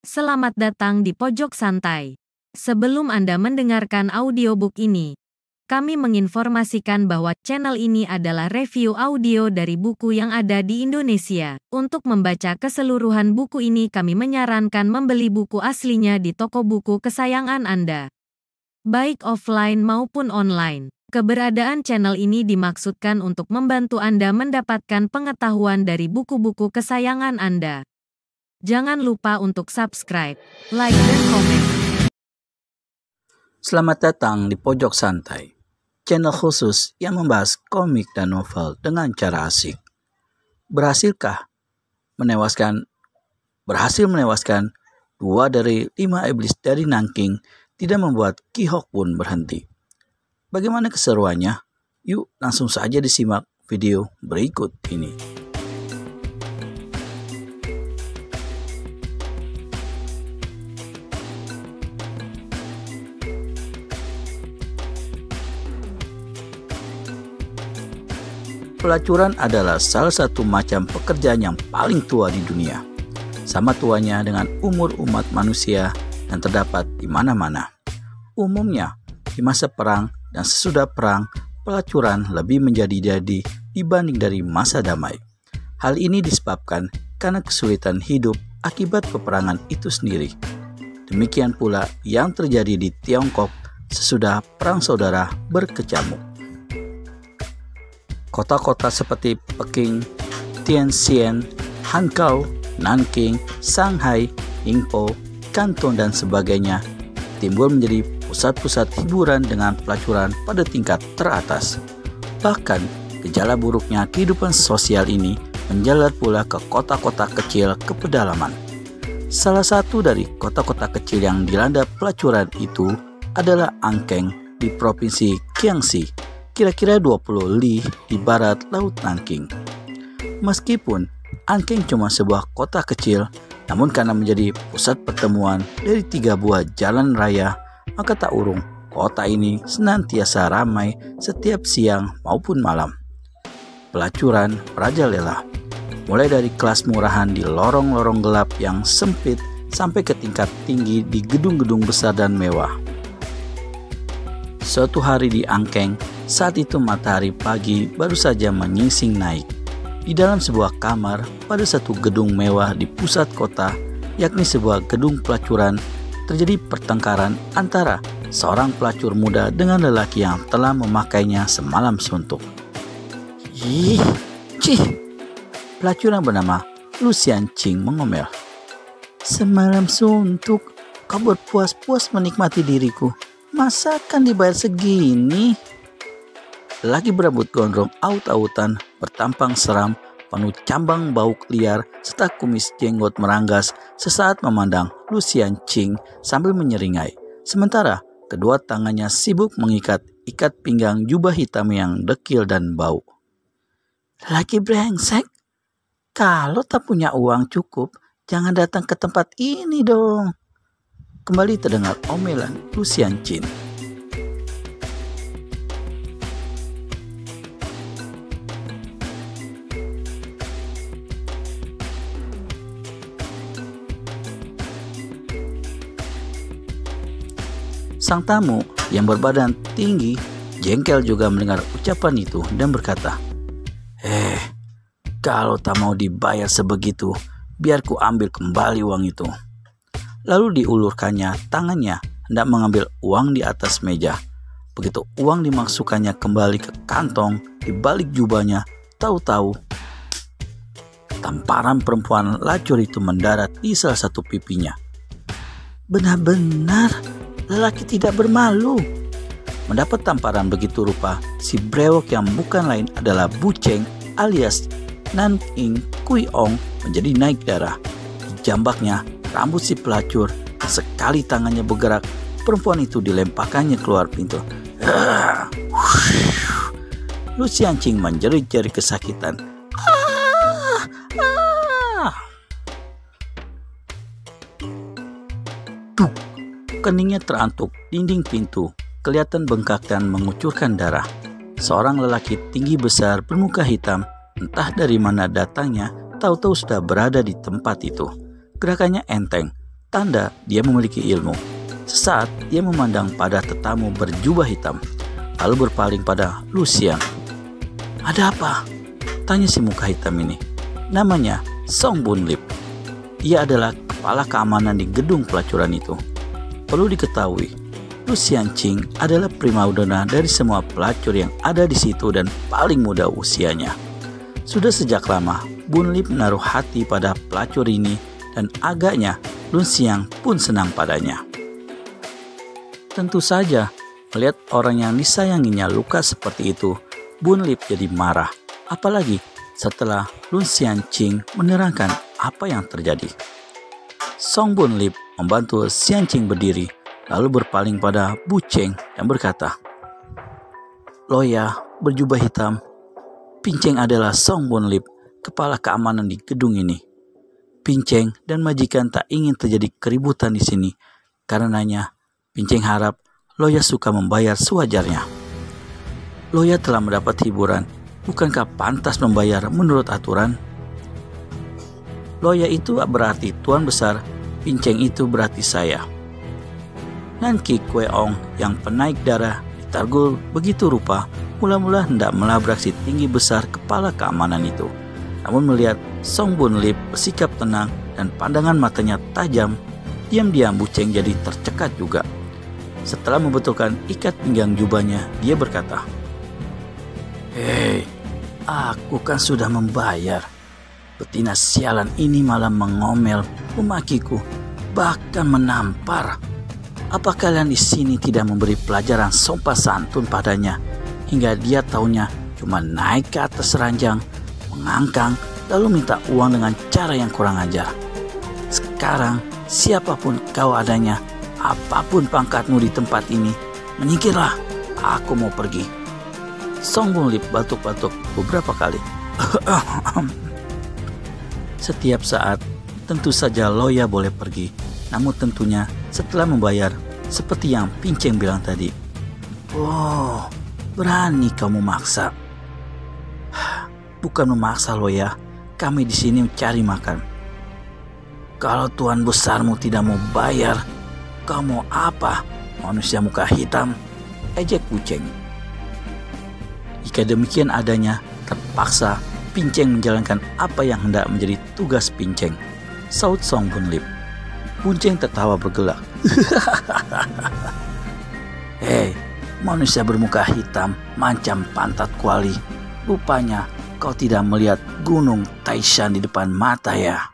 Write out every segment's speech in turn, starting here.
Selamat datang di Pojok Santai. Sebelum Anda mendengarkan audiobook ini, kami menginformasikan bahwa channel ini adalah review audio dari buku yang ada di Indonesia. Untuk membaca keseluruhan buku ini, kami menyarankan membeli buku aslinya di toko buku kesayangan Anda, baik offline maupun online. Keberadaan channel ini dimaksudkan untuk membantu Anda mendapatkan pengetahuan dari buku-buku kesayangan Anda. Jangan lupa untuk subscribe, like, dan komen. Selamat datang di Pojok Santai, channel khusus yang membahas komik dan novel dengan cara asik. Berhasil menewaskan 2 dari 5 iblis dari Nanking tidak membuat Ki Hok pun berhenti. Bagaimana keseruannya? Yuk langsung saja disimak video berikut ini. Pelacuran adalah salah satu macam pekerjaan yang paling tua di dunia. Sama tuanya dengan umur umat manusia dan terdapat di mana-mana. Umumnya, di masa perang dan sesudah perang, pelacuran lebih menjadi-jadi dibanding dari masa damai. Hal ini disebabkan karena kesulitan hidup akibat peperangan itu sendiri. Demikian pula yang terjadi di Tiongkok sesudah Perang Saudara berkecamuk. Kota-kota seperti Peking, Tianjin, Hankou, Nanking, Shanghai, Ningpo, Kanton, dan sebagainya timbul menjadi pusat-pusat hiburan dengan pelacuran pada tingkat teratas. Bahkan, gejala buruknya kehidupan sosial ini menjalar pula ke kota-kota kecil ke pedalaman. Salah satu dari kota-kota kecil yang dilanda pelacuran itu adalah Angkeng di Provinsi Jiangxi, kira-kira 20 li di barat Laut Nanking. Meskipun Angkeng cuma sebuah kota kecil, namun karena menjadi pusat pertemuan dari 3 buah jalan raya, maka tak urung kota ini senantiasa ramai setiap siang maupun malam. Pelacuran merajalela, mulai dari kelas murahan di lorong-lorong gelap yang sempit sampai ke tingkat tinggi di gedung-gedung besar dan mewah. Suatu hari di Angkeng, saat itu matahari pagi baru saja menyingsing naik. Di dalam sebuah kamar pada satu gedung mewah di pusat kota, yakni sebuah gedung pelacuran, terjadi pertengkaran antara seorang pelacur muda dengan lelaki yang telah memakainya semalam suntuk. Pelacur yang bernama Lucian Ching mengomel. "Semalam suntuk, kau berpuas-puas menikmati diriku. Masa kan dibayar segini?" Lelaki berambut gondrong aut-autan, bertampang seram, penuh cambang bauk liar, serta kumis jenggot meranggas, sesaat memandang Lucian Ching sambil menyeringai. Sementara kedua tangannya sibuk mengikat ikat pinggang jubah hitam yang dekil dan bau. "Lelaki brengsek, kalau tak punya uang cukup, jangan datang ke tempat ini dong." Kembali terdengar omelan Lucian Ching. Sang tamu yang berbadan tinggi jengkel juga mendengar ucapan itu dan berkata, "Kalau tak mau dibayar sebegitu, biar ku ambil kembali uang itu." Lalu diulurkannya tangannya hendak mengambil uang di atas meja. Begitu uang dimasukkannya kembali ke kantong di balik jubahnya, tahu-tahu tamparan perempuan lacur itu mendarat di salah satu pipinya. Benar-benar lelaki tidak bermalu. Mendapat tamparan begitu rupa, si brewok yang bukan lain adalah Bu Cheng alias Nanking Kui Ong menjadi naik darah. Dijambaknya rambut si pelacur, sekali tangannya bergerak, perempuan itu dilemparkannya keluar pintu. Lucian Ching menjerit-jerit kesakitan. Keningnya terantuk dinding pintu, kelihatan bengkak dan mengucurkan darah. Seorang lelaki tinggi besar bermuka hitam, entah dari mana datangnya, tahu-tahu sudah berada di tempat itu. Gerakannya enteng, tanda dia memiliki ilmu. Sesaat ia memandang pada tetamu berjubah hitam, lalu berpaling pada Lucian. "Ada apa?" tanya si muka hitam ini. Namanya Song Bun Lip. Ia adalah kepala keamanan di gedung pelacuran itu. Perlu diketahui, Lucian Ching adalah primadona dari semua pelacur yang ada di situ dan paling muda usianya. Sudah sejak lama, Bun Lip menaruh hati pada pelacur ini dan agaknya Lucian pun senang padanya. Tentu saja, melihat orang yang disayanginya luka seperti itu, Bun Lip jadi marah. Apalagi setelah Lucian Ching menerangkan apa yang terjadi. Song Bun Lip membantu Xian Ching berdiri, lalu berpaling pada Bu Cheng dan berkata, "Loya berjubah hitam, Pinceng adalah Song Bun Lip, kepala keamanan di gedung ini. Pinceng dan majikan tak ingin terjadi keributan di sini. Karenanya, Pinceng harap Loya suka membayar sewajarnya. Loya telah mendapat hiburan, bukankah pantas membayar menurut aturan? Loya itu berarti Tuan Besar, Pinceng itu berarti saya." Nanki Kue Ong yang penaik darah ditargul begitu rupa, mula-mula hendak melabrak si tinggi besar kepala keamanan itu. Namun melihat Song Bun Lip bersikap tenang dan pandangan matanya tajam, diam-diam Bu Cheng jadi tercekat juga. Setelah membetulkan ikat pinggang jubahnya, dia berkata, "Hei, aku kan sudah membayar. Betina sialan ini malah mengomel, memakiku, bahkan menampar. Apa kalian di sini tidak memberi pelajaran sopan santun padanya, hingga dia taunya cuma naik ke atas ranjang, mengangkang, lalu minta uang dengan cara yang kurang ajar? Sekarang, siapapun kau adanya, apapun pangkatmu di tempat ini, menyingkirlah, aku mau pergi." Song Bun Lip batuk-batuk beberapa kali. Setiap saat, tentu saja Loya boleh pergi, namun tentunya setelah membayar, seperti yang Pinceng bilang tadi. "Oh, berani kamu maksa." "Bukan memaksa Loya, kami di sini mencari makan." "Kalau tuan besarmu tidak mau bayar, kau mau apa, manusia muka hitam?" ejek Puceng. Jika demikian adanya, terpaksa Pinceng menjalankan apa yang hendak menjadi tugas Pinceng, saut Song Bun Lip. Puceng tertawa bergelak. "Hei, manusia bermuka hitam, macam pantat kuali. Rupanya kau tidak melihat gunung Taishan di depan mata ya."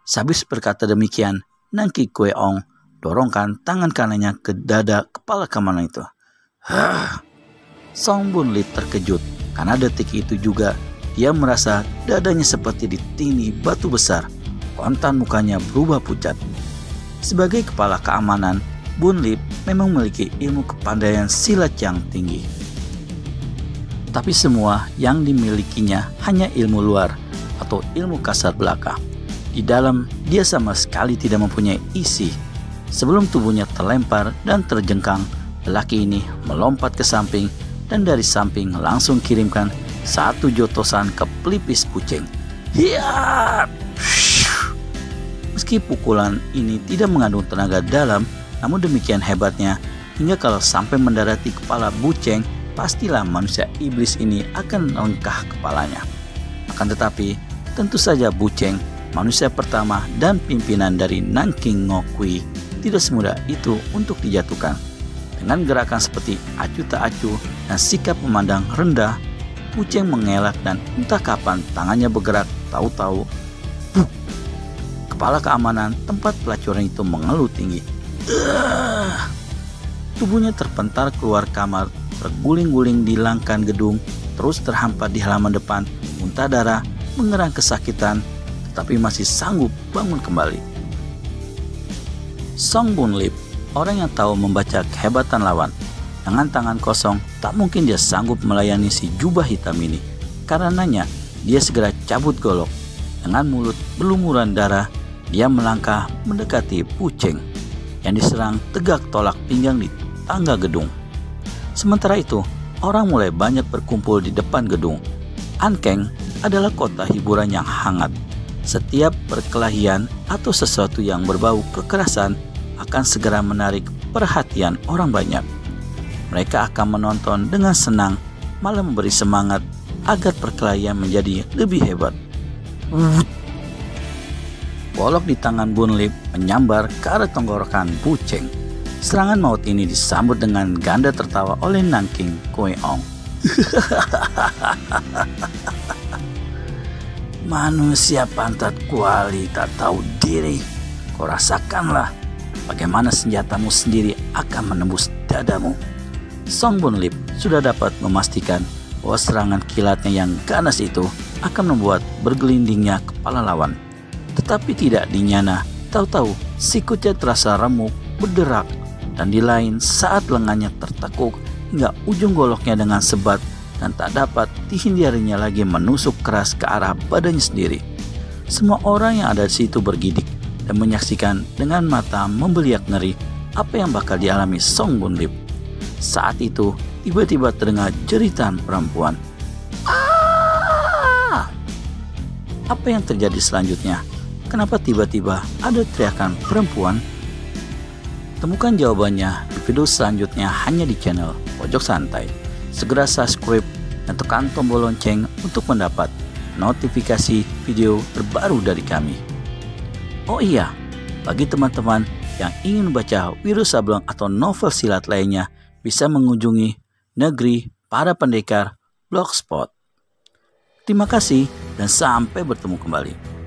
Sabis berkata demikian, Nanki Kue Ong dorongkan tangan kanannya ke dada kepala keamanan itu. Song Bun Lip terkejut, karena detik itu juga dia merasa dadanya seperti ditindih batu besar. Kontan mukanya berubah pucat. Sebagai kepala keamanan, Bun Lip memang memiliki ilmu kepandaian silat yang tinggi. Tapi semua yang dimilikinya hanya ilmu luar atau ilmu kasar belaka. Di dalam, dia sama sekali tidak mempunyai isi. Sebelum tubuhnya terlempar dan terjengkang, lelaki ini melompat ke samping dan dari samping langsung kirimkan satu jotosan ke pelipis Puceng. Hiat! Meski pukulan ini tidak mengandung tenaga dalam, namun demikian hebatnya hingga kalau sampai mendapati kepala Puceng, pastilah manusia iblis ini akan lengkah kepalanya. Akan tetapi, tentu saja Puceng, manusia pertama dan pimpinan dari Nanking Ngokui, tidak semudah itu untuk dijatuhkan. Dengan gerakan seperti acuh tak acuh dan sikap memandang rendah, Puceng mengelak dan entah kapan tangannya bergerak, tahu-tahu kepala keamanan tempat pelacuran itu mengeluh tinggi. Tubuhnya terpental keluar kamar, terguling-guling di langkan gedung, terus terhampat di halaman depan, muntah darah, mengerang kesakitan, tetapi masih sanggup bangun kembali. Song Bun Lip, orang yang tahu membaca kehebatan lawan. Dengan tangan kosong, tak mungkin dia sanggup melayani si jubah hitam ini. Karenanya, dia segera cabut golok. Dengan mulut berlumuran darah, dia melangkah mendekati Puceng yang diserang tegak tolak pinggang di tangga gedung. Sementara itu, orang mulai banyak berkumpul di depan gedung. Ankeng adalah kota hiburan yang hangat. Setiap perkelahian atau sesuatu yang berbau kekerasan akan segera menarik perhatian orang banyak. Mereka akan menonton dengan senang, malah memberi semangat agar perkelahian menjadi lebih hebat. Golok di tangan Bunlip menyambar ke arah tenggorokan Buceng. Serangan maut ini disambut dengan ganda tertawa oleh Nanking Koeong. Manusia pantat kuali tak tahu diri. Kau rasakanlah bagaimana senjatamu sendiri akan menembus dadamu. Song Bunlip sudah dapat memastikan bahwa serangan kilatnya yang ganas itu akan membuat bergelindingnya kepala lawan. Tetapi tidak dinyana, tahu-tahu sikutnya terasa remuk, berderak, dan di lain saat lengannya tertekuk hingga ujung goloknya dengan sebat dan tak dapat dihindarinya lagi menusuk keras ke arah badannya sendiri. Semua orang yang ada di situ bergidik dan menyaksikan dengan mata membeliak ngeri apa yang bakal dialami Song Bunlip. Saat itu tiba-tiba terdengar jeritan perempuan. "Ah!" Apa yang terjadi selanjutnya? Kenapa tiba-tiba ada teriakan perempuan? Temukan jawabannya di video selanjutnya hanya di channel Pojok Santai. Segera subscribe dan tekan tombol lonceng untuk mendapat notifikasi video terbaru dari kami. Oh iya, bagi teman-teman yang ingin membaca Wiro Sableng atau novel silat lainnya, bisa mengunjungi Negeri Para Pendekar Blogspot. Terima kasih dan sampai bertemu kembali.